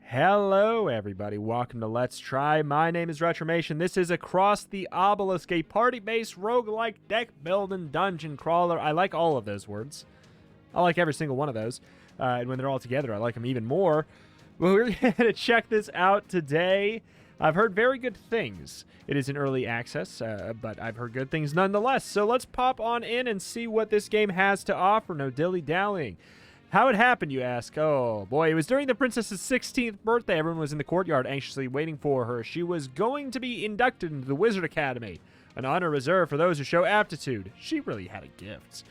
Hello, everybody. Welcome to Let's Try. My name is Retromation. This is Across the Obelisk, a party-based roguelike deck-building dungeon crawler. I like all of those words. I like every single one of those. And when they're all together, I like them even more. But we're going to check this out today. I've heard very good things. It is in early access, but I've heard good things nonetheless. So let's pop on in and see what this game has to offer. No dilly-dallying. How it happened, you ask? Oh, boy. It was during the princess's 16th birthday. Everyone was in the courtyard anxiously waiting for her. She was going to be inducted into the Wizard Academy, an honor reserved for those who show aptitude. She really had a gift.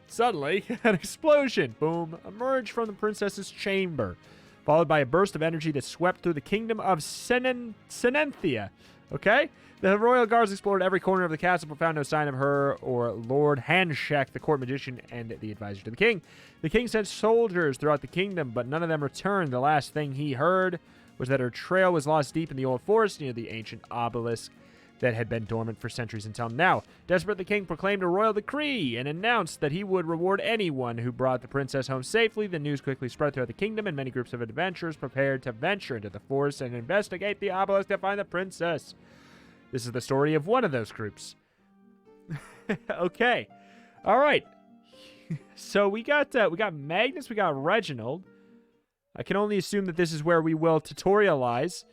Suddenly, an explosion, boom, emerged from the princess's chamber, followed by a burst of energy that swept through the kingdom of Senenthia. Okay? The royal guards explored every corner of the castle but found no sign of her or Lord Handshake, the court magician and the advisor to the king. The king sent soldiers throughout the kingdom, but none of them returned. The last thing he heard was that her trail was lost deep in the old forest near the ancient obelisk that had been dormant for centuries until now. Desperate, the king proclaimed a royal decree and announced that he would reward anyone who brought the princess home safely. The news quickly spread throughout the kingdom, and many groups of adventurers prepared to venture into the forest and investigate the obelisk to find the princess. This is the story of one of those groups. Okay. All right. So we got Magnus, we got Reginald. I can only assume that this is where we will tutorialize.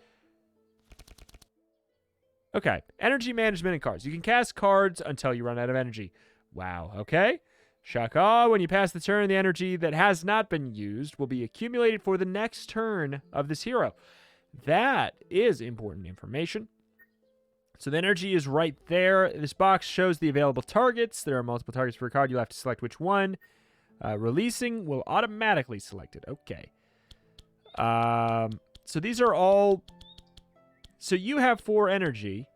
Okay. Energy management and cards. You can cast cards until you run out of energy. Wow. Okay. Shaka, when you pass the turn, the energy that has not been used will be accumulated for the next turn of this hero. That is important information. So the energy is right there. This box shows the available targets. There are multiple targets per card. You'll have to select which one. Releasing will automatically select it. Okay. So these are all... So you have 4 energy.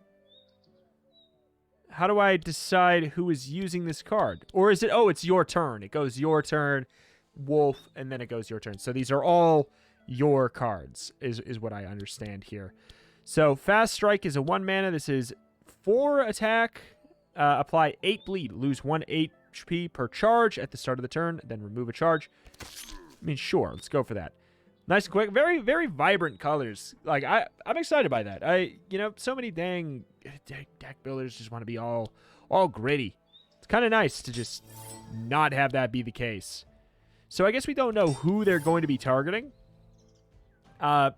How do I decide who is using this card? Or is it... Oh, it's your turn. It goes your turn, Wolf, and then it goes your turn. So these are all your cards, is what I understand here. So, Fast Strike is a 1 mana. This is 4 attack. Apply 8 bleed. Lose 1 HP per charge at the start of the turn. Then remove a charge. I mean, sure. Let's go for that. Nice and quick. Very, very vibrant colors. Like, I'm excited by that. So many dang deck builders just want to be all gritty. It's kind of nice to just not have that be the case. So, I guess we don't know who they're going to be targeting.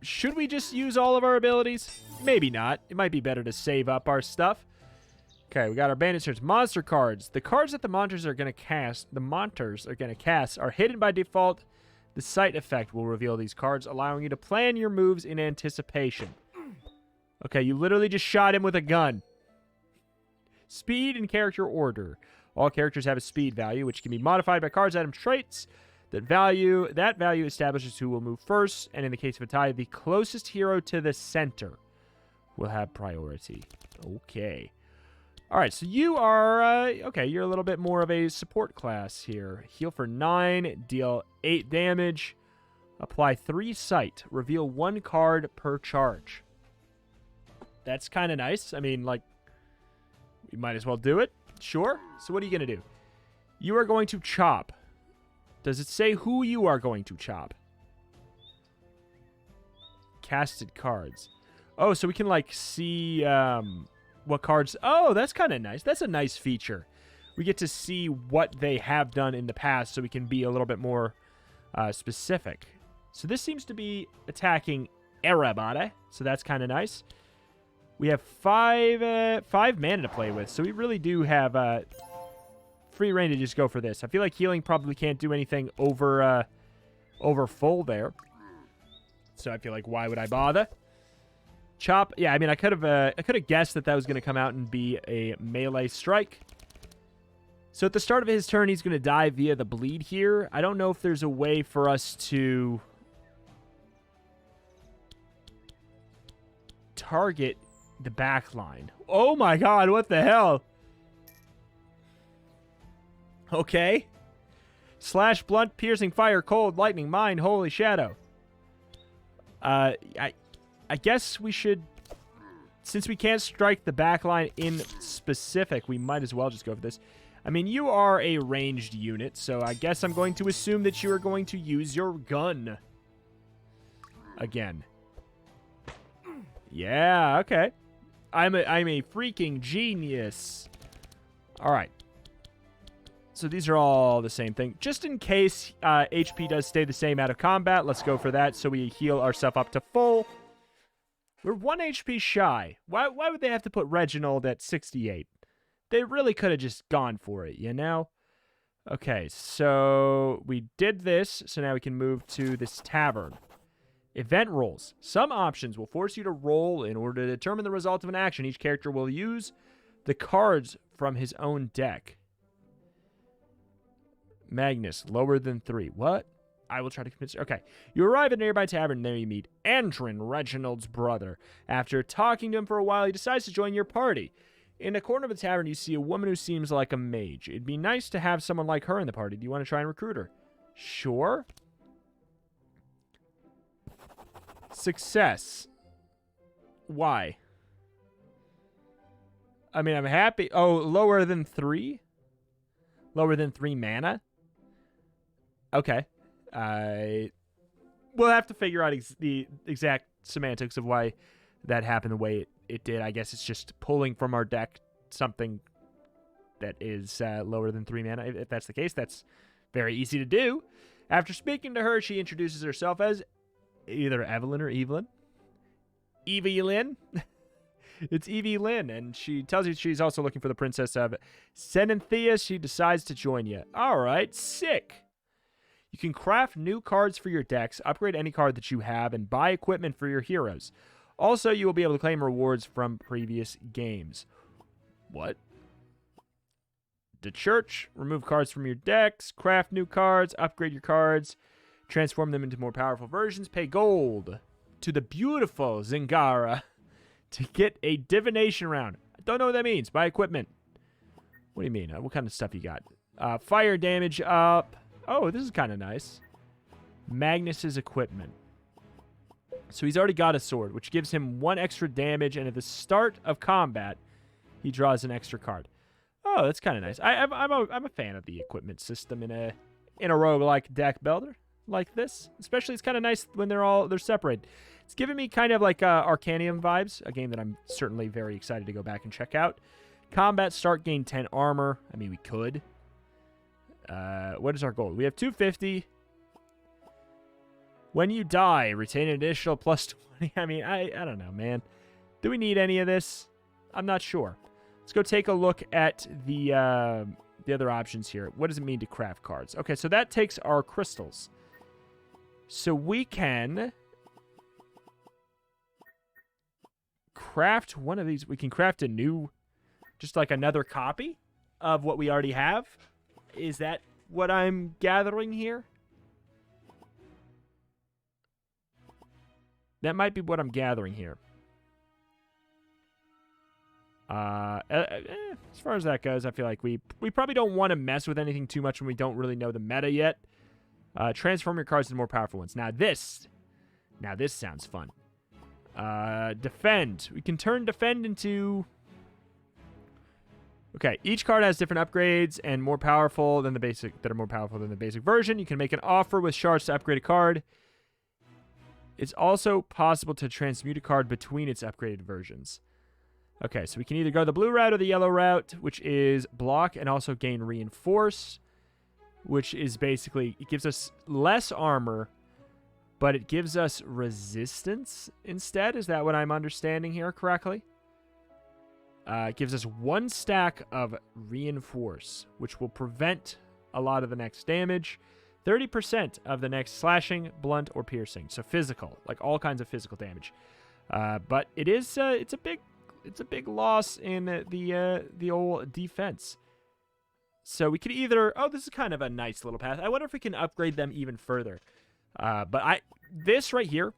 Should we just use all of our abilities? Maybe not. It might be better to save up our stuff. Okay, we got our bandit search. Monster cards. The cards that the monsters are going to cast are hidden by default. The sight effect will reveal these cards, allowing you to plan your moves in anticipation. Okay, you literally just shot him with a gun. Speed and character order. All characters have a speed value, which can be modified by cards, items, traits. That value establishes who will move first, and in the case of a tie, the closest hero to the center will have priority. Okay. All right, so you are, okay, you're a little bit more of a support class here. Heal for 9, deal 8 damage, apply 3 sight, reveal 1 card per charge. That's kind of nice. I mean, like, we might as well do it. Sure. So what are you going to do? You are going to chop. Does it say who you are going to chop? Casted cards. Oh, so we can, like, see what cards... Oh, that's kind of nice. That's a nice feature. We get to see what they have done in the past so we can be a little bit more specific. So this seems to be attacking everybody, so that's kind of nice. We have 5 mana to play with, so we really do have... free reign to just go for this. I feel like healing probably can't do anything over full there. So I feel like, why would I bother? Chop. Yeah, I mean, I could have guessed that was going to come out and be a melee strike. So at the start of his turn, he's going to die via the bleed here. I don't know if there's a way for us to target the back line. Oh my god, what the hell? Okay. Slash, blunt, piercing, fire, cold, lightning, mind, holy shadow. I guess we should... Since we can't strike the back line in specific, we might as well just go for this. I mean, you are a ranged unit, so I guess I'm going to assume that you are going to use your gun. again. Yeah, okay. I'm a freaking genius. All right. So these are all the same thing. Just in case HP does stay the same out of combat, let's go for that so we heal ourselves up to full. We're 1 HP shy. Why would they have to put Reginald at 68? They really could have just gone for it, you know? Okay, so we did this, so now we can move to this tavern. Event rolls. Some options will force you to roll in order to determine the result of an action. Each character will use the cards from his own deck. Magnus, lower than 3. What? I will try to convince you. Okay. You arrive at a nearby tavern, and there you meet Andrin, Reginald's brother. After talking to him for a while, he decides to join your party. In a corner of the tavern, you see a woman who seems like a mage. It'd be nice to have someone like her in the party. Do you want to try and recruit her? Sure. Success. Why? I mean, I'm happy. Oh, lower than 3? Lower than 3 mana? Okay. We'll have to figure out the exact semantics of why that happened the way it did. I guess it's just pulling from our deck something that is lower than 3 mana. If that's the case, that's very easy to do. After speaking to her, she introduces herself as either Evelyn or Evelyn. Evelyn. It's Evelyn, and she tells you she's also looking for the princess of Senanthea. She decides to join you. All right, sick. You can craft new cards for your decks, upgrade any card that you have, and buy equipment for your heroes. Also, you will be able to claim rewards from previous games. What? The church. Remove cards from your decks, craft new cards, upgrade your cards, transform them into more powerful versions, pay gold to the beautiful Zingara to get a divination round. I don't know what that means. Buy equipment. What do you mean? What kind of stuff you got? Fire damage up. Oh, this is kind of nice. Magnus's equipment. So he's already got a sword, which gives him 1 extra damage, and at the start of combat, he draws an extra card. Oh, that's kind of nice. I'm a fan of the equipment system in a roguelike deck builder like this. Especially, it's kind of nice when they're separated. It's giving me kind of like Arcanium vibes, a game that I'm certainly very excited to go back and check out. Combat start, gain 10 armor. I mean, we could. What is our goal? We have 250. When you die, retain an additional plus 20. I mean, I don't know, man. Do we need any of this? I'm not sure. Let's go take a look at the other options here. What does it mean to craft cards? Okay, so that takes our crystals. So we can craft one of these. We can craft a new, just like another copy of what we already have. Is that what I'm gathering here? That might be what I'm gathering here. As far as that goes, I feel like we probably don't want to mess with anything too much when we don't really know the meta yet. Transform your cards into more powerful ones. Now this sounds fun. Defend. We can turn defend into... Okay, each card has different upgrades and more powerful than the basic that are more powerful than the basic version. You can make an offer with shards to upgrade a card. It's also possible to transmute a card between its upgraded versions. Okay, so we can either go the blue route or the yellow route, which is block and also gain reinforce, which is basically, it gives us less armor, but it gives us resistance instead. Is that what I'm understanding here correctly? It gives us 1 stack of reinforce, which will prevent a lot of the next damage. 30% of the next slashing, blunt, or piercing. So physical, like all kinds of physical damage. But it is it's a big loss in the old defense. So we could either, oh, this is kind of a nice little path. I wonder if we can upgrade them even further. But this right here,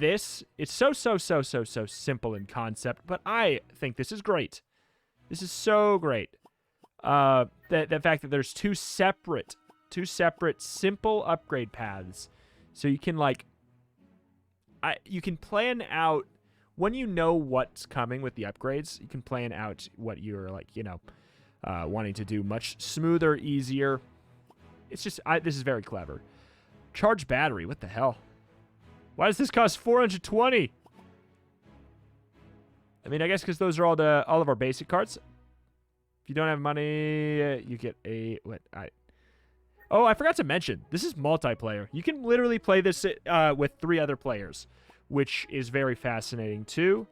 it's so simple in concept, but I think this is great. This is so great. The fact that there's two separate simple upgrade paths, so you can you can plan out when you know what's coming with the upgrades. You can plan out what you're wanting to do much smoother, easier. It's just this is very clever. Charge battery. What the hell? Why does this cost 420? I mean, I guess because those are all of our basic cards. If you don't have money, you get a... Oh, I forgot to mention. This is multiplayer. You can literally play this with 3 other players, which is very fascinating, too.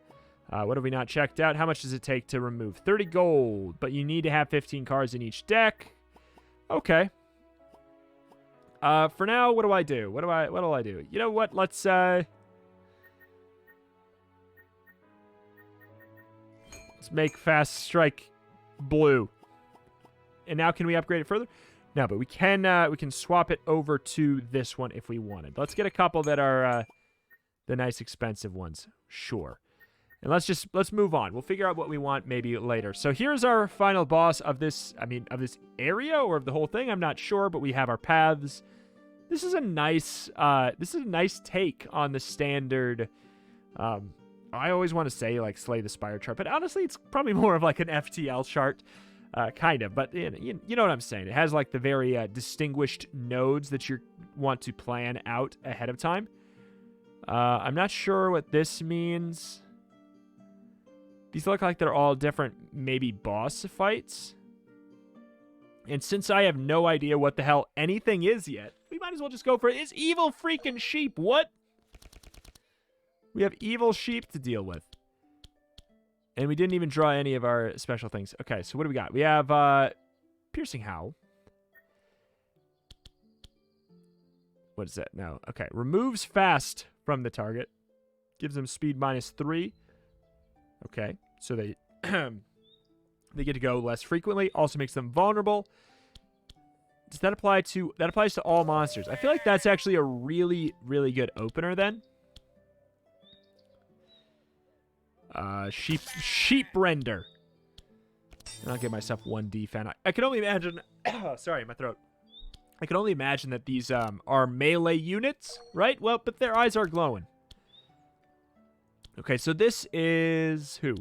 What have we not checked out? How much does it take to remove? 30 gold, but you need to have 15 cards in each deck. Okay. For now, what do I do? What do I do? You know what? Let's make Fast Strike blue. And now can we upgrade it further? No, but we can swap it over to this one if we wanted. Let's get a couple that are the nice expensive ones. Sure. And let's move on. We'll figure out what we want maybe later. So here's our final boss of this, of this area or of the whole thing. I'm not sure, but we have our paths. This is a nice take on the standard. I always want to say like Slay the Spire chart, but honestly, it's probably more of like an FTL chart, kind of. But you know what I'm saying. It has like the very distinguished nodes that you want to plan out ahead of time. I'm not sure what this means. These look like they're all different, maybe boss fights. And since I have no idea what the hell anything is yet, we might as well just go for it. It's evil freaking sheep. What? We have evil sheep to deal with. And we didn't even draw any of our special things. Okay, so what do we got? We have Piercing Howl. What is that? No. Okay. Removes fast from the target. Gives them speed -3. Okay. So they they get to go less frequently. Also makes them vulnerable. Does that apply to... That applies to all monsters. I feel like that's actually a really, really good opener then. Sheep render. And I'll give myself 1 defense. I can only imagine... sorry, my throat. I can only imagine that these are melee units, right? Well, but their eyes are glowing. Okay, so this is who?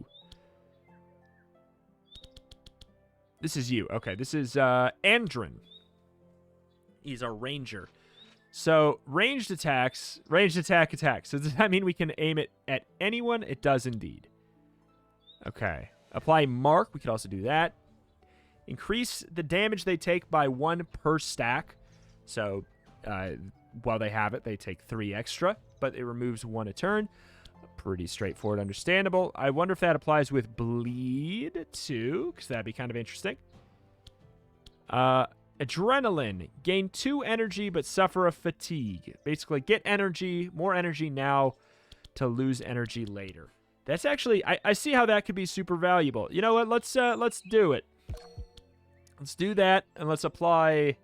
This is you. Okay, this is Andrin. He's a ranger. So, ranged attack. So does that mean we can aim it at anyone? It does indeed. Okay. Apply mark. We could also do that. Increase the damage they take by 1 per stack. So, while they have it, they take 3 extra. But it removes 1 a turn. Pretty straightforward, understandable. I wonder if that applies with bleed, too. Because that'd be kind of interesting. Adrenaline. Gain 2 energy, but suffer a fatigue. Basically, get energy, more energy now to lose energy later. That's actually... I see how that could be super valuable. You know what? Let's do it. Let's do that, and let's apply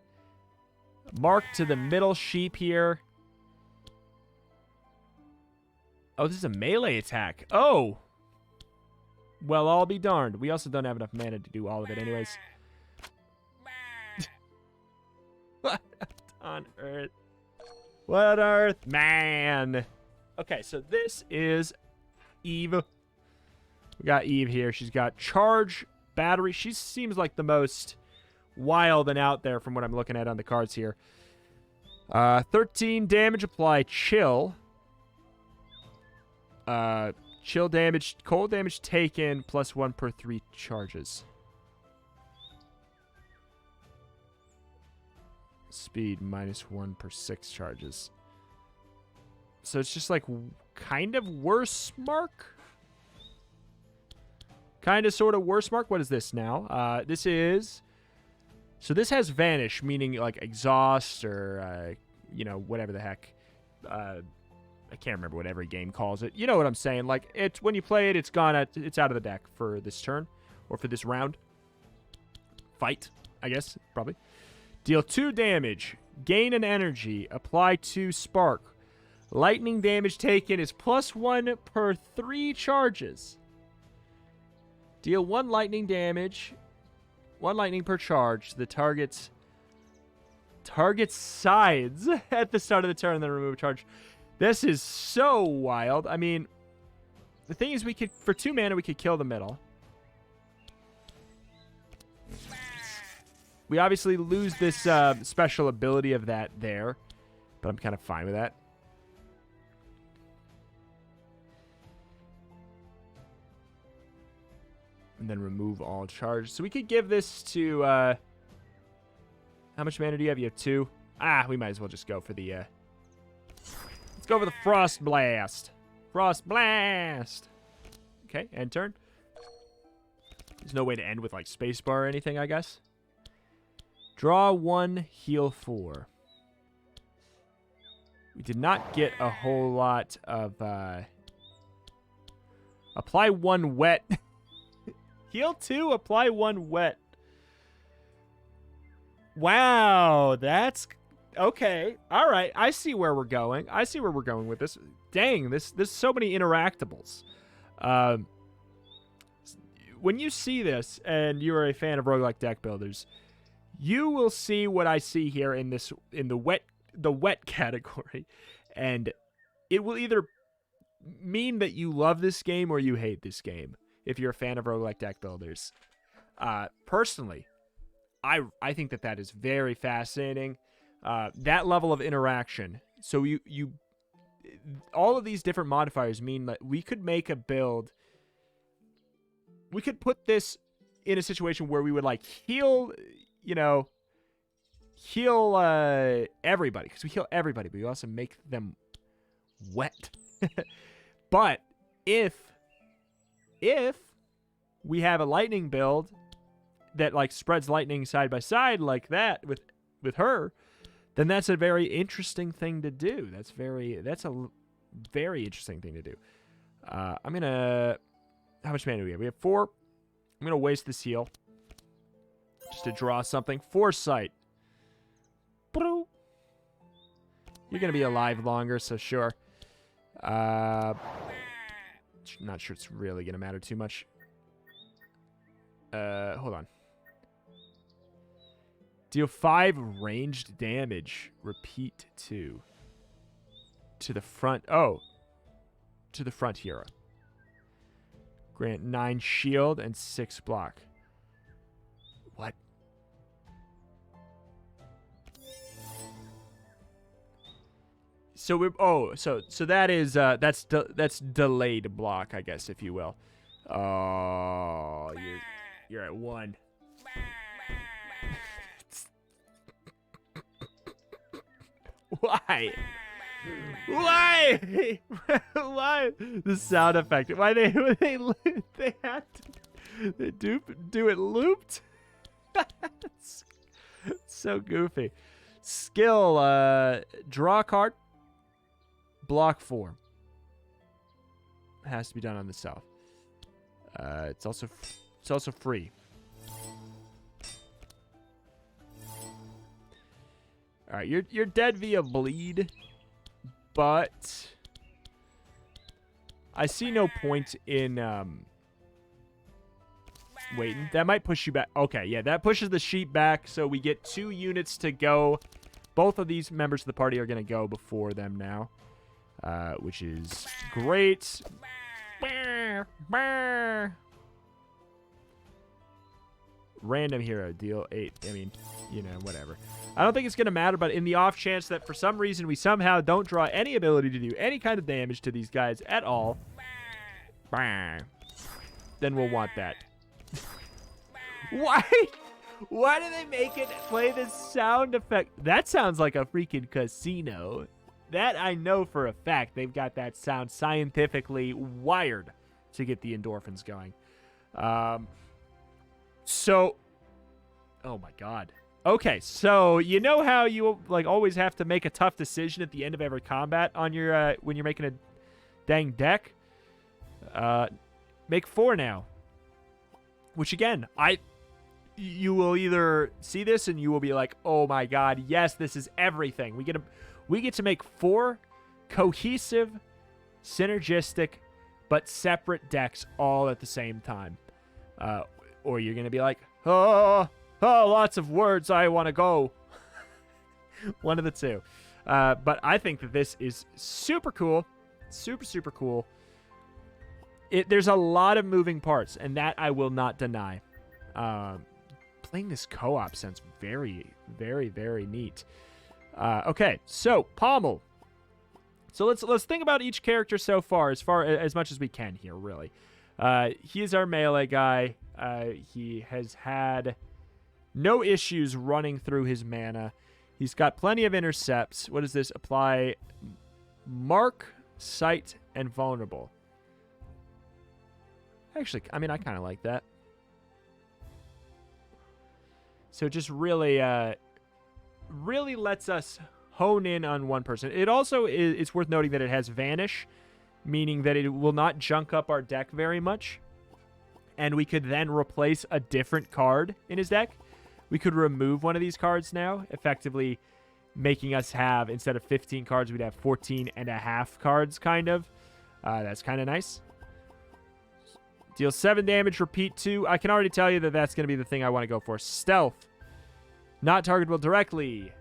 mark to the middle sheep here. Oh, this is a melee attack. Oh! Well, I'll be darned. We also don't have enough mana to do all of it anyways. What on earth? What on earth? Man! Okay, so this is Eve. We got Eve here. She's got charge, battery. She seems like the most wild and out there from what I'm looking at on the cards here. 13 damage, apply chill. Chill damage, cold damage taken, +1 per 3 charges. Speed, -1 per 6 charges. So it's just like kind of worse mark? Kind of sort of worse mark? What is this now? This is... So this has vanish, meaning like exhaust or, you know, whatever the heck. I can't remember what every game calls it. You know what I'm saying? Like, it's when you play it, it's gone. It's out of the deck for this turn or for this round. Fight, I guess, probably. Deal 2 damage. Gain an energy. Apply 2 spark. Lightning damage taken is +1 per 3 charges. Deal 1 lightning damage. 1 lightning per charge. The target's sides at the start of the turn, then remove a charge. This is so wild. I mean, the thing is, we could, for 2 mana, we could kill the middle. We obviously lose this special ability of that there, but I'm kind of fine with that. And then remove all charge. So we could give this to, how much mana do you have? You have 2. We might as well just go for the, let's go for the Frost Blast. Frost Blast. Okay, end turn. There's no way to end with, like, spacebar or anything, I guess. Draw 1, heal 4. We did not get a whole lot of, apply 1 wet. Heal 2, apply 1 wet. Wow, that's... Okay, all right. I see where we're going. I see where we're going with this. Dang, there's so many interactables. When you see this, and you're a fan of roguelike deck builders, you will see what I see here in the wet category, and it will either mean that you love this game or you hate this game. If you're a fan of roguelike deck builders, personally, I think that is very fascinating. That level of interaction. So you all of these different modifiers mean that we could make a build. We could put this in a situation where we would like heal, heal everybody, because we heal everybody, but we also make them wet. But if we have a lightning build that like spreads lightning side by side like that with her, then that's a very interesting thing to do. That's a very interesting thing to do. I'm gonna... How much mana do we have? We have 4. I'm gonna waste this heal just to draw something. Foresight. You're gonna be alive longer, so sure. Not sure it's really gonna matter too much. Hold on. Deal 5 ranged damage. Repeat 2. To the front. Oh. To the front hero. Grant 9 shield and 6 block. What? So we're so that is that's delayed block, I guess, if you will. Oh, you're at 1. Why? Why? Why? The sound effect. Why they had to do it looped? It's so goofy. Skill, draw a card, block 4. Has to be done on the south. It's also free. All right, you're dead via bleed, but I see no point in waiting. That might push you back. Okay, yeah, that pushes the sheep back, so we get 2 units to go. Both of these members of the party are going to go before them now, which is great. Random hero, deal 8. I mean, whatever. I don't think it's going to matter, but in the off chance that for some reason we somehow don't draw any ability to do any kind of damage to these guys at all, then we'll want that. Why do they make it play this sound effect? That sounds like a freaking casino. That I know for a fact. They've got that sound scientifically wired to get the endorphins going. So, oh my God. Okay, so you know how you like always have to make a tough decision at the end of every combat on your when you're making a dang deck? Make 4 now. Which again, you will either see this and you will be like, "Oh my God, yes, this is everything." We get to make 4 cohesive, synergistic, but separate decks all at the same time. Or you're going to be like, oh, lots of words, I want to go. One of the two. But I think that this is super cool. Super, super cool. There's a lot of moving parts, and that I will not deny. Playing this co-op sounds very, very, very neat. Okay, so Pommel. So let's think about each character so far as much as we can here, really. He is our melee guy. He has had no issues running through his mana. He's got plenty of intercepts. What is this? Apply Mark, Sight, and Vulnerable. Actually, I mean, I kind of like that. So it just really, really lets us hone in on one person. It also is, it's worth noting that it has Vanish, meaning that it will not junk up our deck very much. And we could then replace a different card in his deck. We could remove one of these cards now, effectively making us have, instead of 15 cards, we'd have 14 and a half cards, kind of. That's kind of nice. Deal 7 damage, repeat 2. I can already tell you that that's going to be the thing I want to go for. Stealth. Not targetable directly.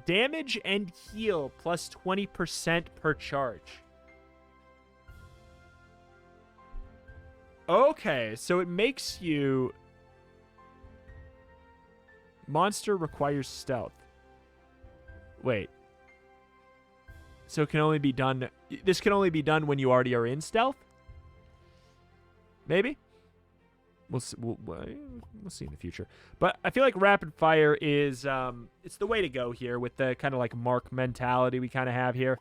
Damage and heal plus 20% per charge. Okay, so it makes you... Monster requires stealth. Wait. So it can only be done... This can only be done when you already are in stealth? Maybe? We'll see in the future. But I feel like Rapid Fire is... it's the way to go here with the kind of like Mark mentality we kind of have here.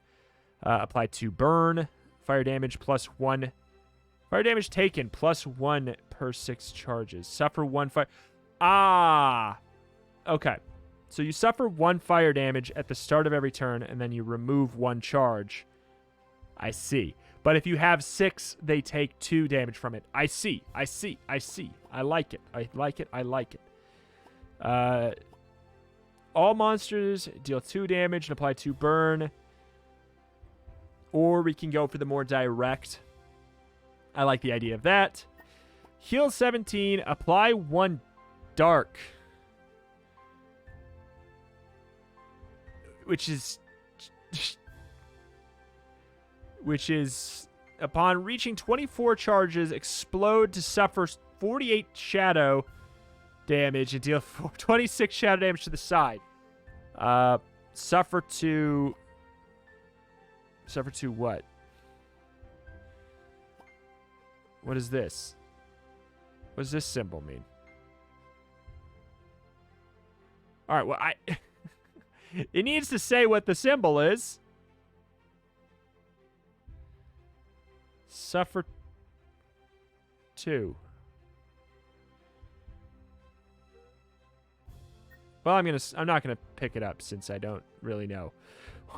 Apply 2 burn. Fire damage plus 1... Fire damage taken plus 1 per 6 charges. Suffer 1 fire... Ah! Okay. So you suffer 1 fire damage at the start of every turn, and then you remove 1 charge. I see. But if you have 6, they take 2 damage from it. I see. I see. I see. I like it. I like it. I like it. All monsters deal 2 damage and apply 2 burn. Or we can go for the more direct. I like the idea of that. Heal 17. Apply 1 dark. Which is, upon reaching 24 charges, explode to suffer 48 shadow damage and deal 26 shadow damage to the side. Suffer to what? What is this? What does this symbol mean? All right, well, it needs to say what the symbol is. Suffer 2. Well, I'm not gonna pick it up since I don't really know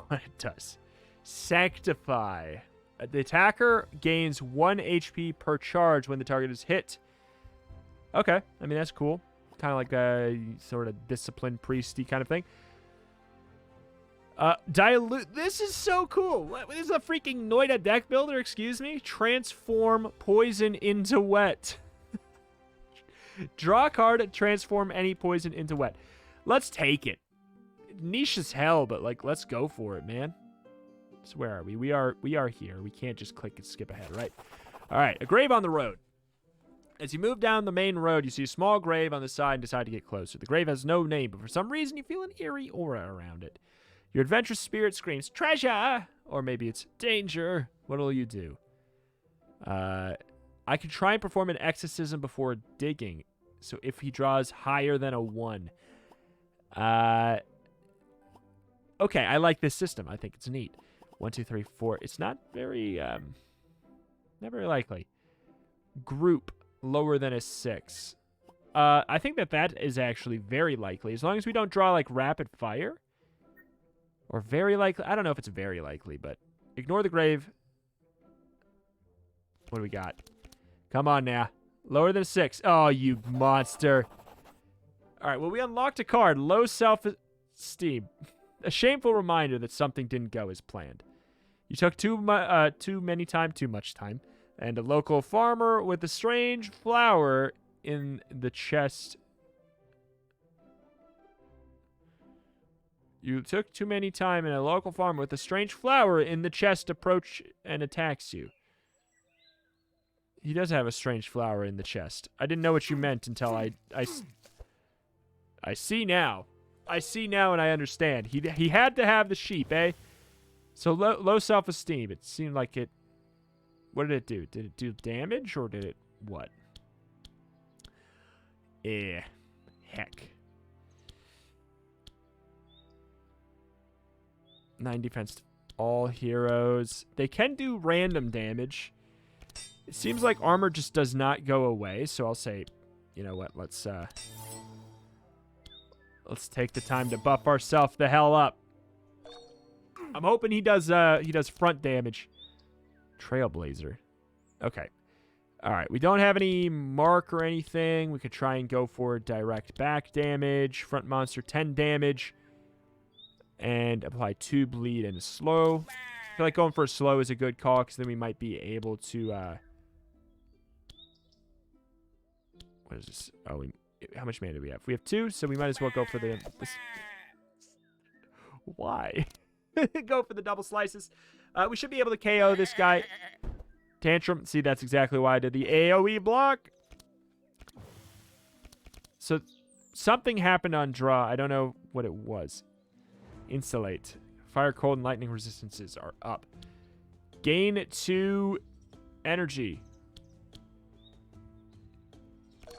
what it does. Sanctify. The attacker gains 1 HP per charge when the target is hit. Okay, I mean that's cool. Kind of like a sort of disciplined priesty kind of thing. Dilute. This is so cool. This is a freaking Noida deck builder, excuse me. Transform poison into wet. Draw a card, transform any poison into wet. Let's take it. Niche as hell, but like, let's go for it, man. So where are we? We are here. We can't just click and skip ahead, right? All right, a grave on the road. As you move down the main road, you see a small grave on the side and decide to get closer. The grave has no name, but for some reason you feel an eerie aura around it. Your adventurous spirit screams, treasure! Or maybe it's danger. What will you do? I could try and perform an exorcism before digging. So if he draws higher than a 1. Okay, I like this system. I think it's neat. 1, 2, 3, 4. It's not very likely. Group lower than a 6. I think that is actually very likely. As long as we don't draw like rapid fire. Or very likely. I don't know if it's very likely, but ignore the grave. What do we got? Come on now. Lower than a 6. Oh, you monster. All right, well, we unlocked a card. Low self-esteem. A shameful reminder that something didn't go as planned. You took too much time. And a local farmer with a strange flower in the chest. You took too many time and a local farmer with a strange flower in the chest approach and attacks you. He does have a strange flower in the chest. I didn't know what you meant until I see now. I see now and I understand. He had to have the sheep, eh? So low self-esteem. It seemed like it What did it do? Did it do damage or did it what? Heck. 9 defense. All heroes. They can do random damage. It seems like armor just does not go away, so I'll say, you know what? Let's take the time to buff ourselves the hell up. I'm hoping he does front damage. Trailblazer. Okay. All right. We don't have any mark or anything. We could try and go for direct back damage. Front monster 10 damage. And apply 2 bleed and a slow. I feel like going for a slow is a good call because then we might be able to... what is this? Oh, how much mana do we have? We have 2, so we might as well go for the... Why? Go for the double slices. We should be able to KO this guy. Tantrum. See, that's exactly why I did the AoE block. So, something happened on draw. I don't know what it was. Insulate. Fire, cold, and lightning resistances are up. Gain 2 energy.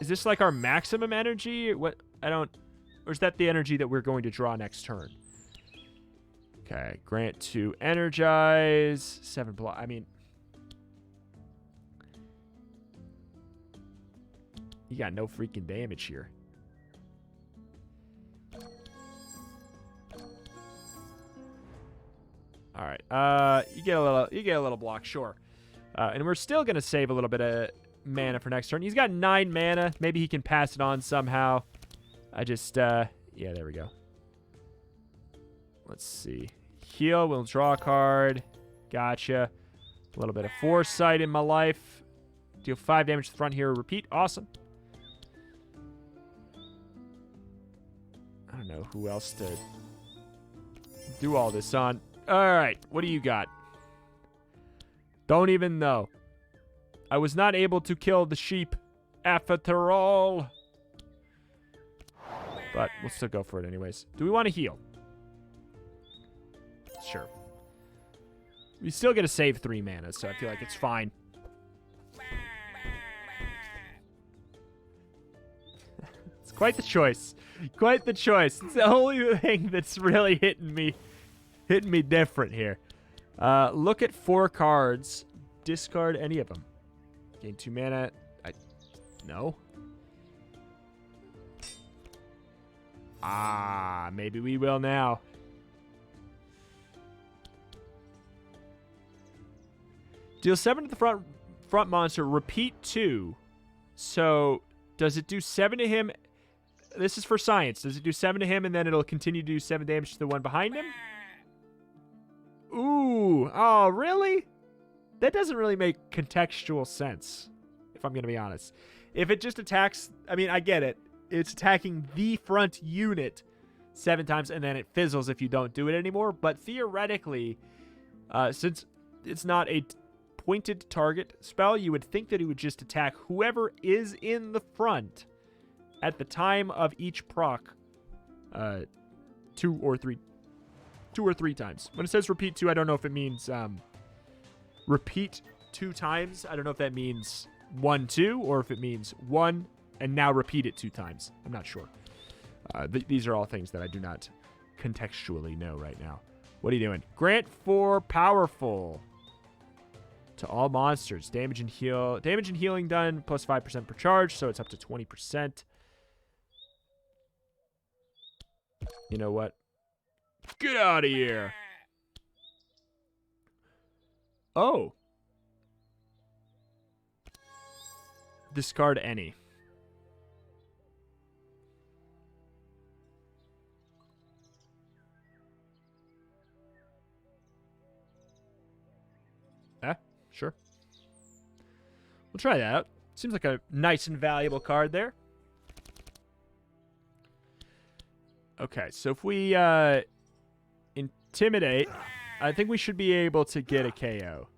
Is this like our maximum energy? What? I don't... Or is that the energy that we're going to draw next turn? Okay. Grant 2 energize. 7 block. I mean... You got no freaking damage here. All right. You get a little block, sure. And we're still gonna save a little bit of mana for next turn. He's got 9 mana. Maybe he can pass it on somehow. I just yeah, there we go. Let's see. Heal, we'll draw a card. Gotcha. A little bit of foresight in my life. Deal 5 damage to the front hero. Repeat. Awesome. I don't know who else to do all this on. All right, what do you got? Don't even know. I was not able to kill the sheep after all. But we'll still go for it anyways. Do we want to heal? Sure. We still get to save 3 mana, so I feel like it's fine. It's quite the choice. Quite the choice. It's the only thing that's really hitting me different here. Look at 4 cards. Discard any of them. Gain 2 mana. No. Maybe we will now. Deal 7 to the front monster. Repeat 2. So, does it do 7 to him? This is for science. Does it do 7 to him and then it'll continue to do 7 damage to the one behind him? Ooh. Oh, really? That doesn't really make contextual sense, if I'm going to be honest. If it just attacks... I mean, I get it. It's attacking the front unit 7 times, and then it fizzles if you don't do it anymore. But theoretically, since it's not a pointed target spell, you would think that it would just attack whoever is in the front at the time of each proc 2 or 3 times. When it says repeat 2, I don't know if it means repeat 2 times. I don't know if that means 1, 2, or if it means 1 and now repeat it 2 times. I'm not sure. These are all things that I do not contextually know right now. What are you doing? Grant 4 powerful to all monsters. Damage and heal. Damage and healing done plus 5% per charge, so it's up to 20%. You know what? Get out of here. Oh. Discard any. Sure. We'll try that out. Seems like a nice and valuable card there. Okay, so if we intimidate, I think we should be able to get a KO.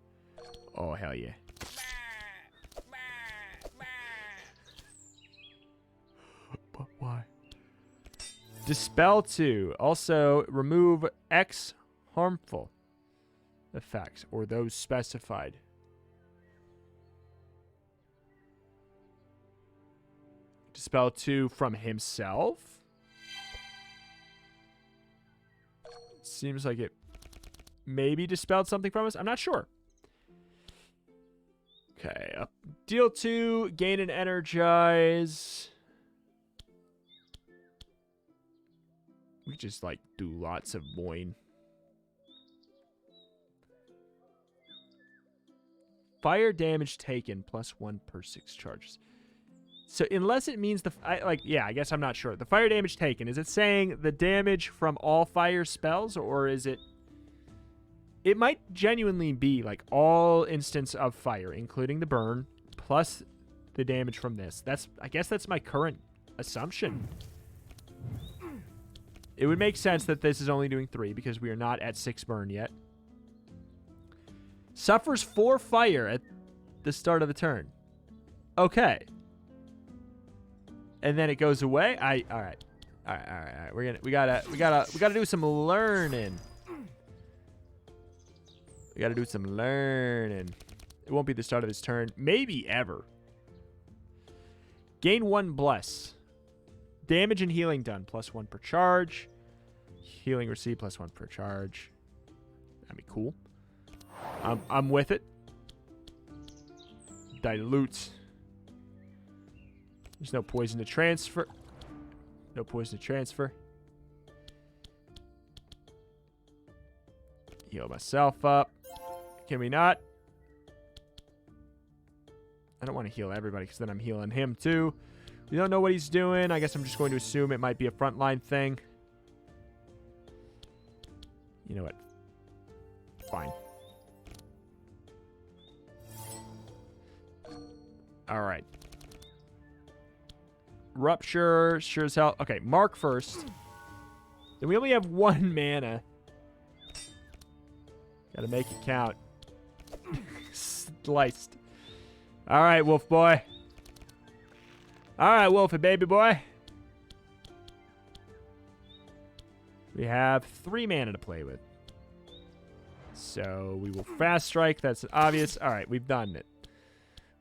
Oh, hell yeah. But why? Dispel 2. Also, remove X harmful effects or those specified. dispel 2 from himself. Seems like it maybe dispelled something from us. I'm not sure. Okay. Deal 2, gain and energize. We just, like, do lots of Moin. Fire damage taken, +1 per 6 charges. So, unless it means I guess I'm not sure. The fire damage taken, is it saying the damage from all fire spells, or is it... It might genuinely be, like, all instance of fire, including the burn, plus the damage from this. I guess that's my current assumption. It would make sense that this is only doing 3 because we are not at 6 burn yet. Suffers 4 fire at the start of the turn. Okay. And then it goes away. All right. We gotta do some learning. We gotta do some learning. It won't be the start of this turn. Maybe ever. Gain 1 bless. Damage and healing done. +1 per charge. Healing received +1 per charge. That'd be cool. I'm with it. Dilute. There's no poison to transfer. No poison to transfer. Heal myself up. Can we not? I don't want to heal everybody because then I'm healing him too. We don't know what he's doing. I guess I'm just going to assume it might be a frontline thing. You know what? Fine. All right. Rupture, sure as hell. Okay, mark first. Then we only have 1 mana. Gotta make it count. Sliced. All right, wolf boy. All right, wolfie baby boy. We have 3 mana to play with. So we will fast strike. That's obvious. All right, we've done it.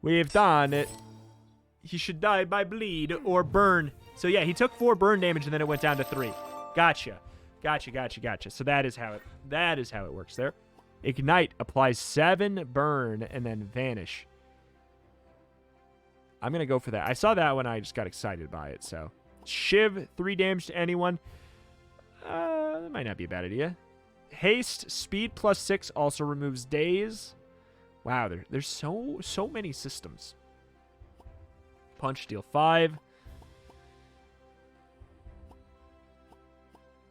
We've done it. He should die by bleed or burn. So yeah, he took 4 burn damage and then it went down to 3. Gotcha. Gotcha. So that is how it works there. Ignite applies 7 burn and then vanish. I'm gonna go for that. I saw that when I just got excited by it. So Shiv, 3 damage to anyone. That might not be a bad idea. Haste, speed +6 also removes daze. Wow, there's so many systems. Punch, deal 5.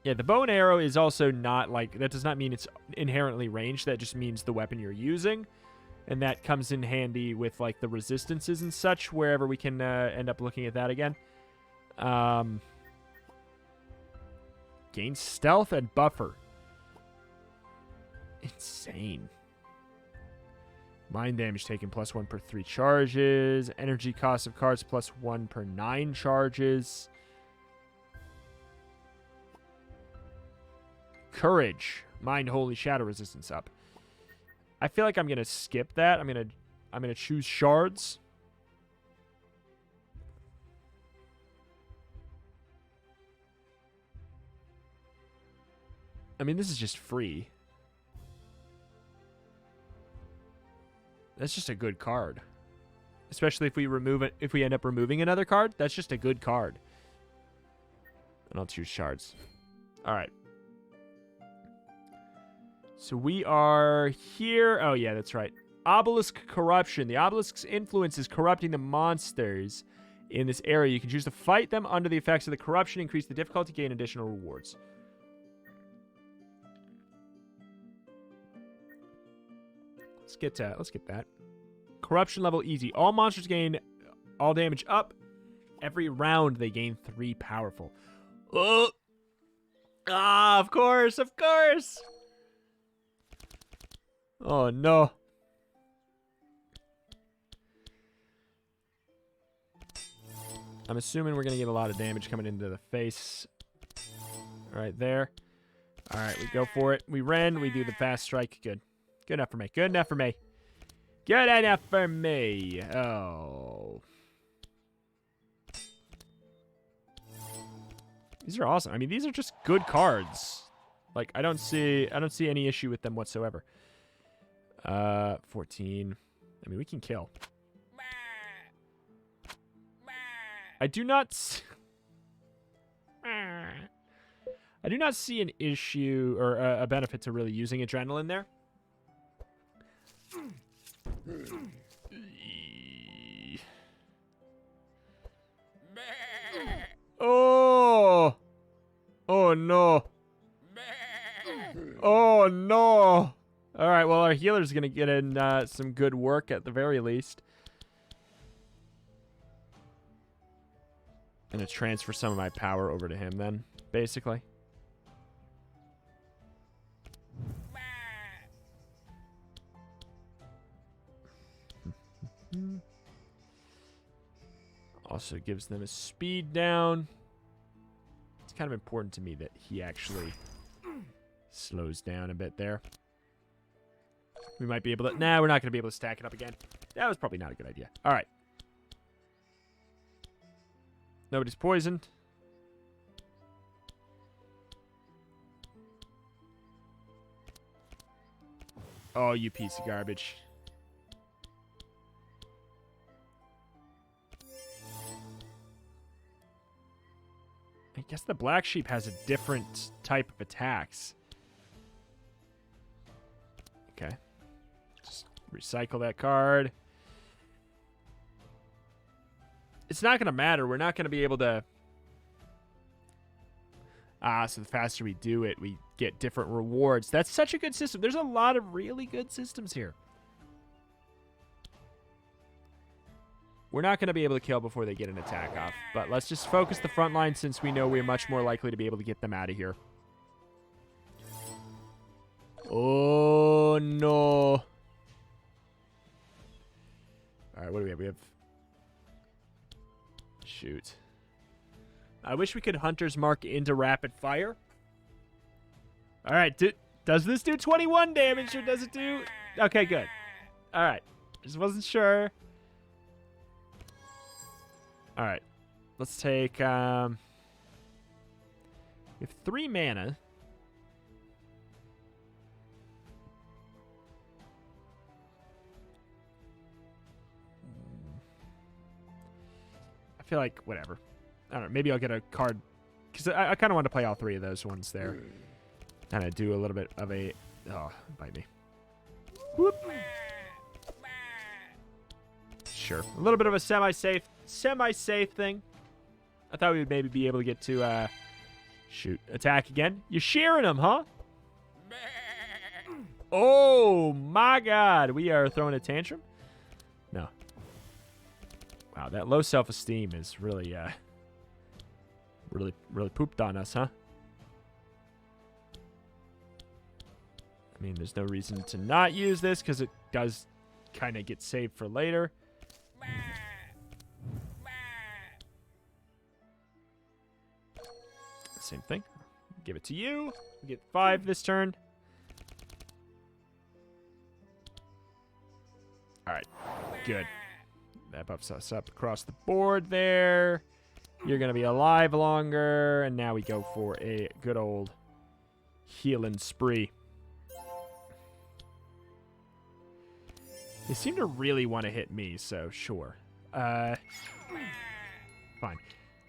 Yeah, the bow and arrow is also not like... That does not mean it's inherently ranged. That just means the weapon you're using. And that comes in handy with, like, the resistances and such, wherever we can end up looking at that again. Gain stealth and buffer. Insane. Mind damage taken +1 per 3 charges. Energy cost of cards +1 per 9 charges. Courage. Mind holy shadow resistance up. I feel like I'm gonna skip that. I'm gonna choose shards. I mean, this is just free. That's just a good card. Especially if we remove it, if we end up removing another card, that's just a good card. And I'll choose shards. All right. So we are here. Oh, yeah, that's right. Obelisk corruption. The obelisk's influence is corrupting the monsters in this area. You can choose to fight them under the effects of the corruption, increase the difficulty, gain additional rewards. Let's get that. Corruption level easy. All monsters gain all damage up. Every round they gain 3 powerful. Oh, of course. Oh no. I'm assuming we're gonna get a lot of damage coming into the face. Right there. All right, we go for it. We rend. We do the fast strike. Good. Good enough for me. Good enough for me. Good enough for me. Oh. These are awesome. I mean, these are just good cards. Like, I don't see any issue with them whatsoever. 14. I mean, we can kill. I do not see an issue or a benefit to really using adrenaline there. Oh! Oh no! Oh no! All right, well, our healer's gonna get in some good work at the very least. I'm gonna transfer some of my power over to him then, basically. Also gives them a speed down. It's kind of important to me that he actually slows down a bit there. We might be able to... Nah, we're not going to be able to stack it up again. That was probably not a good idea. All right. Nobody's poisoned. Oh, you piece of garbage. I guess the black sheep has a different type of attacks. Okay. Just recycle that card. It's not going to matter. We're not going to be able to... so the faster we do it, we get different rewards. That's such a good system. There's a lot of really good systems here. We're not going to be able to kill before they get an attack off. But let's just focus the front line since we know we're much more likely to be able to get them out of here. Oh, no. All right, what do we have? We have... Shoot. I wish we could Hunter's Mark into rapid fire. All right, does this do 21 damage or does it do... Okay, good. All right, just wasn't sure. All right, let's take... we have 3 mana. I feel like, whatever. I don't know, maybe I'll get a card. Because I kind of want to play all 3 of those ones there. Kind of do a little bit of a... Oh, bite me. Whoop. Sure. A little bit of a semi-safe thing. I thought we would maybe be able to get to, shoot, attack again. You're shearing them, huh? Oh, my God. We are throwing a tantrum? No. Wow, that low self-esteem is really, really pooped on us, huh? I mean, there's no reason to not use this because it does kind of get saved for later. Same thing. Give it to you. We get 5 this turn. All right. Good. That buffs us up across the board there. You're going to be alive longer. And now we go for a good old healing spree. They seem to really want to hit me, so sure. Fine.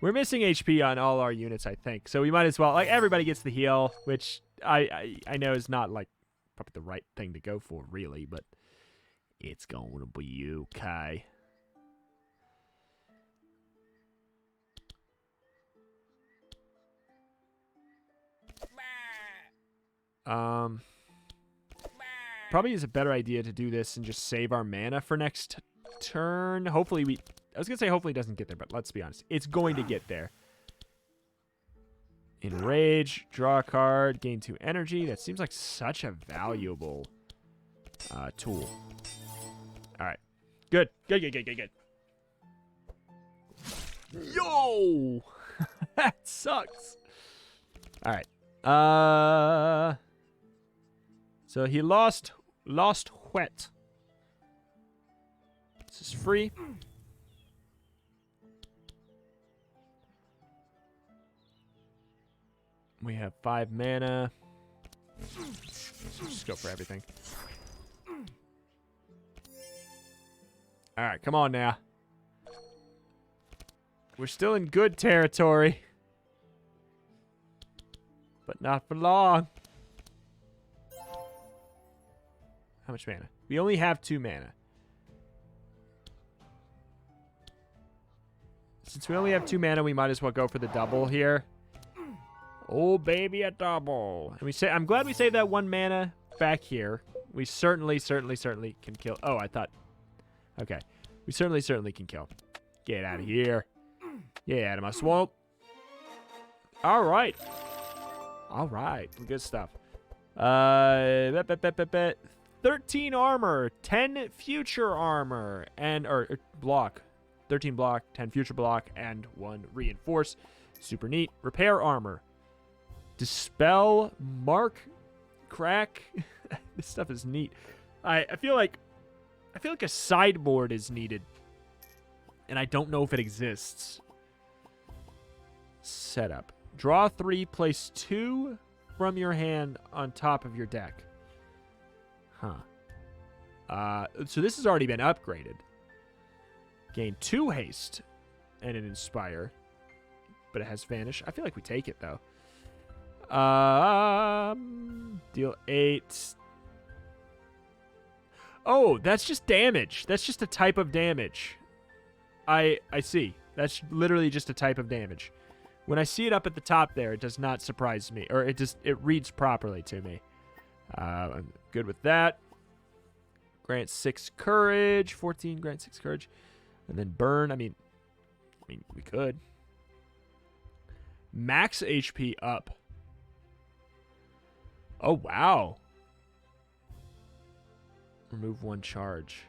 We're missing HP on all our units, I think. So we might as well... Like, everybody gets the heal, which I know is not, like, probably the right thing to go for, really. But it's going to be okay. Probably is a better idea to do this and just save our mana for next turn. Hopefully we... I was going to say hopefully it doesn't get there, but let's be honest. It's going to get there. Enrage, draw a card, gain 2 energy. That seems like such a valuable tool. All right. Good. Good. Yo! That sucks. All right. So he lost wet. This is free. We have 5 mana. Just go for everything. All right, come on now. We're still in good territory. But not for long. How much mana? We only have 2 mana. Since we only have 2 mana, we might as well go for the double here. Oh, baby, a double. And we say, I'm glad we saved that 1 mana back here. We certainly can kill. Oh, I thought. Okay. We certainly can kill. Get out of here. Get out of my swamp. All right. All right. Good stuff. 13 armor, 10 future armor, and or block. 13 block, 10 future block, and 1 reinforce. Super neat. Repair armor. Dispel, mark, crack. This stuff is neat. I feel like a sideboard is needed, and I don't know if it exists. Setup. Draw 3, place 2 from your hand on top of your deck. Huh. So this has already been upgraded. Gain 2 haste and an inspire, but it has vanish. I feel like we take it though. Deal 8. Oh, that's just damage. That's just a type of damage. I see. That's literally just a type of damage. When I see it up at the top there, it does not surprise me, or it reads properly to me. I'm good with that. Grant 6 courage. 14 grant 6 courage. And then burn. I mean, we could. Max HP up. Oh, wow. Remove 1 charge.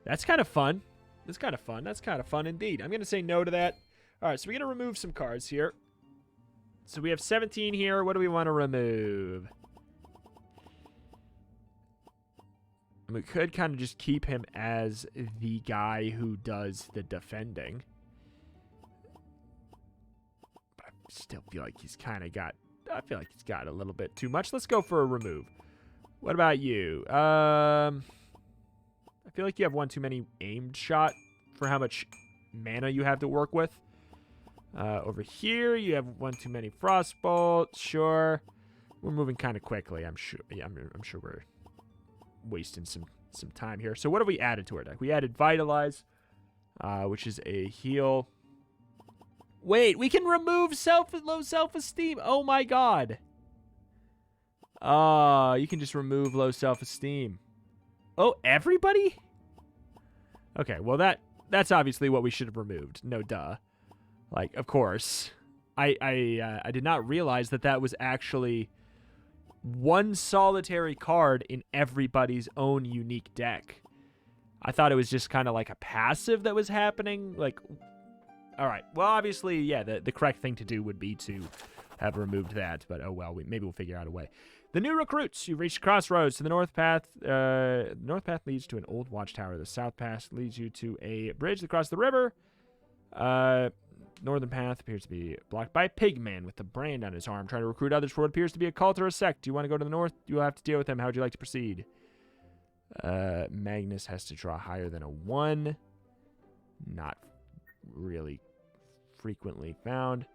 That's kind of fun. That's kind of fun. That's kind of fun indeed. I'm going to say no to that. All right, so we're going to remove some cards here. So we have 17 here. What do we want to remove? We could kind of just keep him as the guy who does the defending. But I still feel like he's kind of got... I feel like he's got a little bit too much. Let's go for a remove. What about you? I feel like you have 1 too many aimed shot for how much mana you have to work with. Over here, you have 1 too many frostbolt. Sure. We're moving kind of quickly. I'm sure. Yeah, I'm sure we're wasting some time here. So what have we added to our deck? We added Vitalize, which is a heal. Wait, we can remove low self-esteem. Oh my god. You can just remove low self-esteem. Oh, everybody? Okay, well that's obviously what we should have removed. No duh. Like, of course. I did not realize that was actually 1 solitary card in everybody's own unique deck. I thought it was just kind of like a passive that was happening. Like, all right. Well, obviously, yeah, the correct thing to do would be to have removed that. But, oh, well, maybe we'll figure out a way. The new recruits. You've reached crossroads to the north path. North path leads to an old watchtower. The south path leads you to a bridge across the river. Northern path appears to be blocked by a pigman with a brand on his arm, trying to recruit others for what appears to be a cult or a sect. Do you want to go to the north? You'll have to deal with him. How would you like to proceed? Magnus has to draw higher than a 1. Not really frequently found.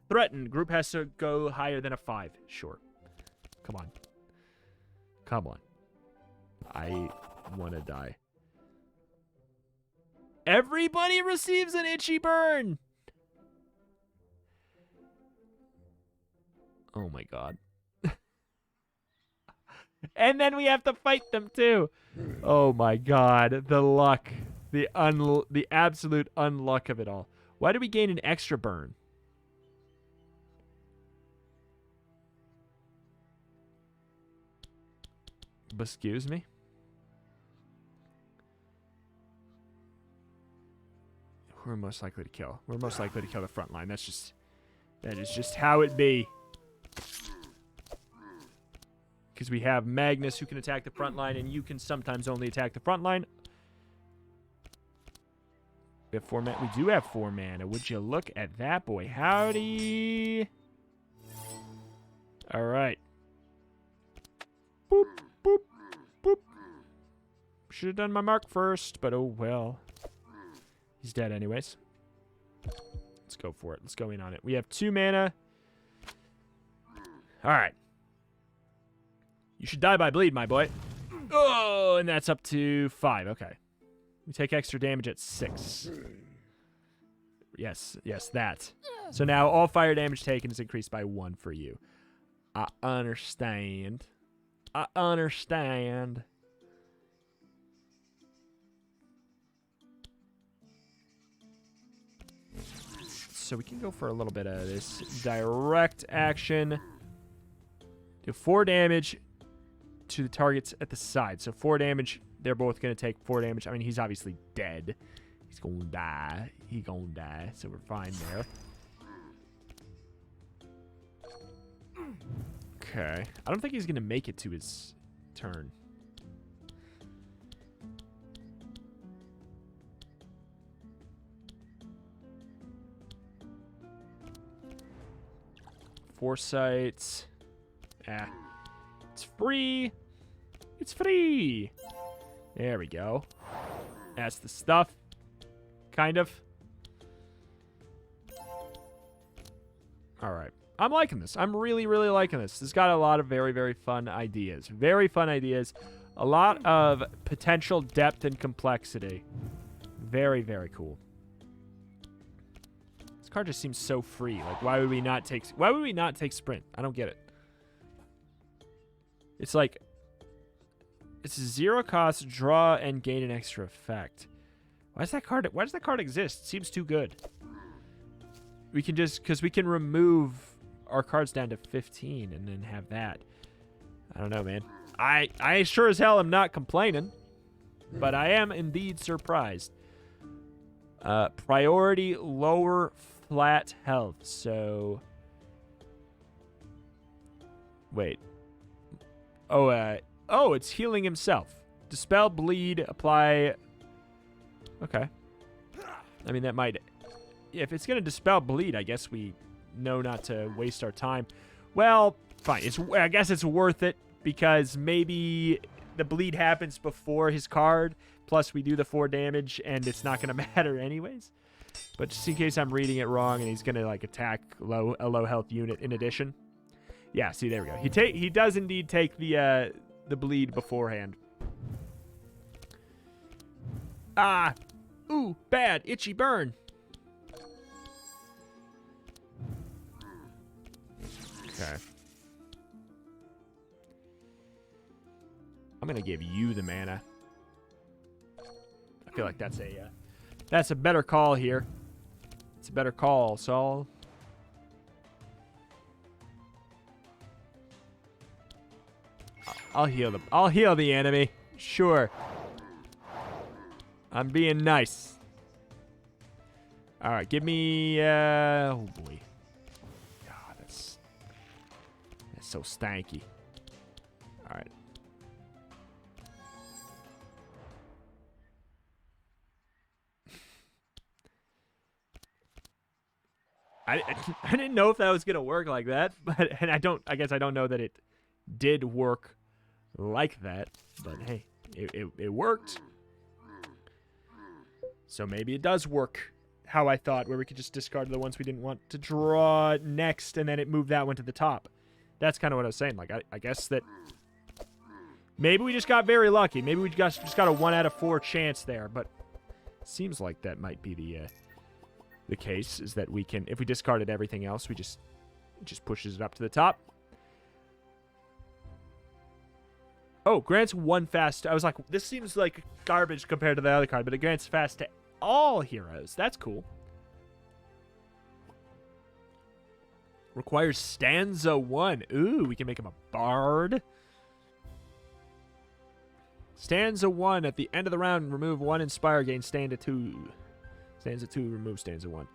Threatened. Group has to go higher than a 5. Sure. Come on. Come on. I want to die. Everybody receives an itchy burn. Oh my god. And then we have to fight them too. Oh my god. The luck. The absolute unluck of it all. Why do we gain an extra burn? Excuse me? We're most likely to kill. We're most likely to kill the front line. That is just how it be. Because we have Magnus who can attack the front line, and you can sometimes only attack the front line. We have 4 mana. We do have 4 mana. Would you look at that, boy? Howdy. All right. Boop, boop, boop. Should have done my mark first, but oh well. He's dead anyways. Let's go for it. Let's go in on it. We have 2 mana. All right. You should die by bleed, my boy. Oh, and that's up to 5. Okay. We take extra damage at 6. Yes, that. So now all fire damage taken is increased by 1 for you. I understand. I understand. So we can go for a little bit of this direct action. Do 4 damage to the targets at the side. So 4 damage. They're both going to take 4 damage. I mean, he's obviously dead. He's going to die. He's going to die. So we're fine there. Okay. I don't think he's going to make it to his turn. Foresight. Ah. It's free. It's free. There we go. That's the stuff. Kind of. All right. I'm liking this. I'm really, really liking this. This got a lot of very, very fun ideas. Very fun ideas. A lot of potential depth and complexity. Very, very cool. This card just seems so free. Like, why would we not take sprint? I don't get it. It's like, it's 0 cost, draw, and gain an extra effect. Why does that card exist? It seems too good. We can just, because we can remove our cards down to 15 and then have that. I don't know, man. I sure as hell am not complaining, but I am indeed surprised. Priority lower flat health. So, wait. Oh, it's healing himself. Dispel, bleed, apply. Okay. I mean, that might... If it's going to dispel bleed, I guess we know not to waste our time. Well, fine. I guess it's worth it because maybe the bleed happens before his card. Plus, we do the 4 damage, and it's not going to matter anyways. But just in case I'm reading it wrong and he's going to, like, attack a low health unit in addition. Yeah, see, there we go. He does indeed take the bleed beforehand. Ah! Ooh, bad. Itchy burn. Okay. I'm gonna give you the mana. I feel like that's a better call here. It's a better call, Saul. I'll heal the enemy. Sure. I'm being nice. All right, give me. Oh boy. God, that's so stanky. All right. I didn't know if that was gonna work like that, but I guess I don't know that it did work like that. But hey, it worked. So maybe it does work how I thought, where we could just discard the ones we didn't want to draw next, and then it moved that one to the top. That's kind of what I was saying. Like, I guess that maybe we just got very lucky. Maybe we just got a 1 out of 4 chance there, but it seems like that might be the case, is that we can, if we discarded everything else, it just pushes it up to the top. Oh, grants 1 fast. I was like, this seems like garbage compared to the other card, but it grants fast to all heroes. That's cool. Requires stanza 1. Ooh, we can make him a bard. Stanza 1. At the end of the round, remove 1 inspire, gain stanza 2. Stanza 2, remove stanza 1.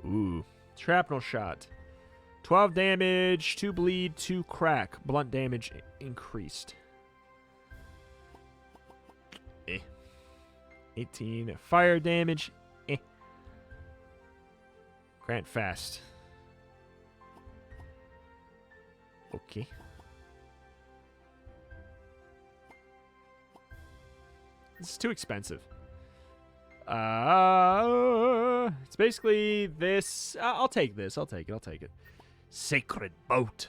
Ooh. Shrapnel shot. 12 damage, 2 bleed, 2 crack. Blunt damage increased. 18 fire damage. Grant fast. Okay. This is too expensive. It's basically this. I'll take this. I'll take it. Sacred boat.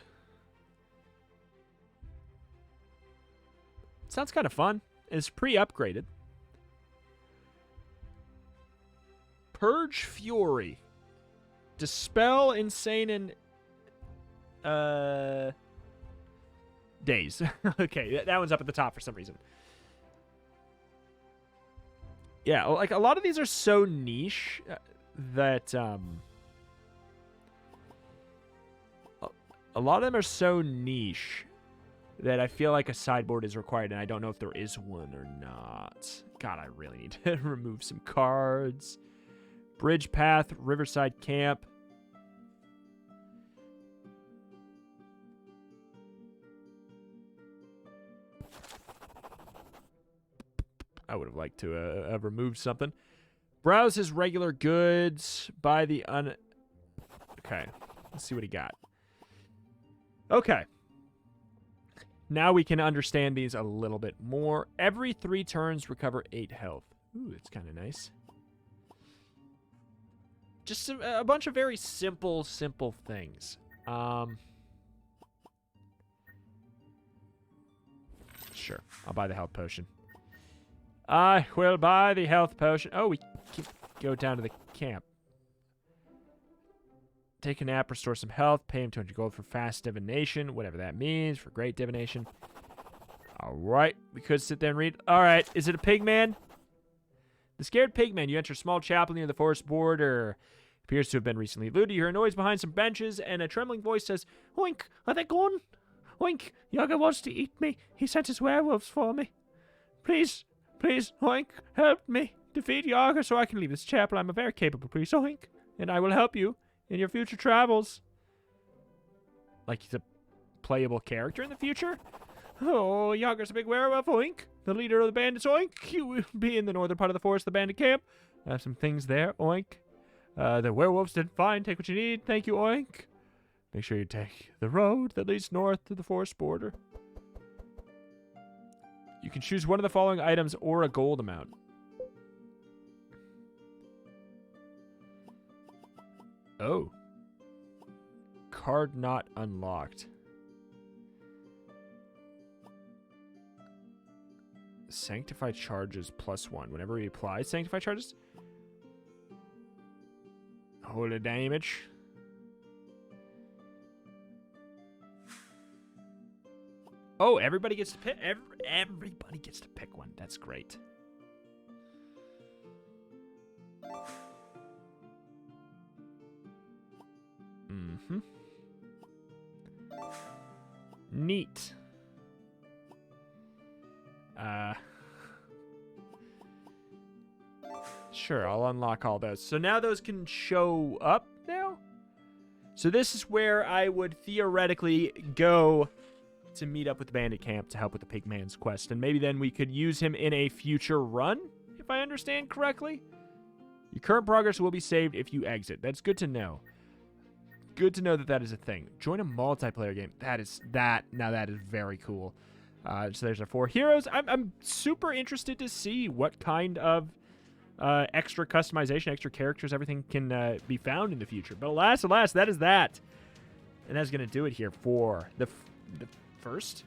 Sounds kind of fun. It's pre-upgraded. Purge Fury. Dispel insane and days. Okay, that one's up at the top for some reason. Yeah, like a lot of these are so niche that a lot of them are so niche that I feel like a sideboard is required, and I don't know if there is one or not. God, I really need to remove some cards. Bridge Path, Riverside Camp. I would have liked to have removed something. Browse his regular goods. Buy the Okay. Let's see what he got. Okay. Now we can understand these a little bit more. Every 3 turns, recover 8 health. Ooh, that's kind of nice. Just a bunch of very simple things. Sure. I'll buy the health potion. I will buy the health potion. Oh, we can go down to the camp. Take a nap, restore some health, pay him 200 gold for fast divination, whatever that means, for great divination. All right, we could sit there and read. All right, is it a pigman? The scared pigman. You enter a small chapel near the forest border. Appears to have been recently looted. You hear a noise behind some benches, and a trembling voice says, "Oink, are they gone? Oink, Yaga wants to eat me. He sent his werewolves for me. Please, Oink, help me defeat Yaga so I can leave this chapel. I'm a very capable priest, Oink, and I will help you in your future travels." Like he's a playable character in the future? Oh, Yaga's a big werewolf, Oink. The leader of the bandits, Oink. You will be in the northern part of the forest, the bandit camp. I have some things there, Oink. The werewolves did fine. Take what you need. Thank you, Oink. Make sure you take the road that leads north to the forest border. You can choose one of the following items or a gold amount. Oh. Card not unlocked. Sanctify charges +1. Whenever we apply sanctify charges. Hold a damage. Oh, everybody gets to pick. Everybody gets to pick one. That's great. Neat. Sure, I'll unlock all those. So now those can show up now? So this is where I would theoretically go to meet up with the bandit camp to help with the pigman's quest. And maybe then we could use him in a future run, if I understand correctly. Your current progress will be saved if you exit. That's good to know. Good to know that that is a thing. Join a multiplayer game. Now that is very cool. So there's our 4 heroes. I'm super interested to see what kind of extra customization, extra characters, everything can be found in the future. But alas, that is that. And that's going to do it here for the first,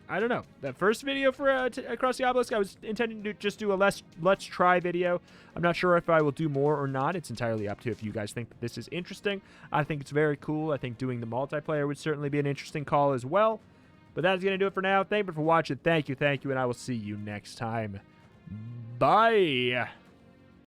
I don't know, that first video for Across the Obelisk. I was intending to just do a let's try video. I'm not sure if I will do more or not. It's entirely up to if you guys think that this is interesting. I think it's very cool. I think doing the multiplayer would certainly be an interesting call as well. But that's going to do it for now. Thank you for watching. Thank you, and I will see you next time. Bye.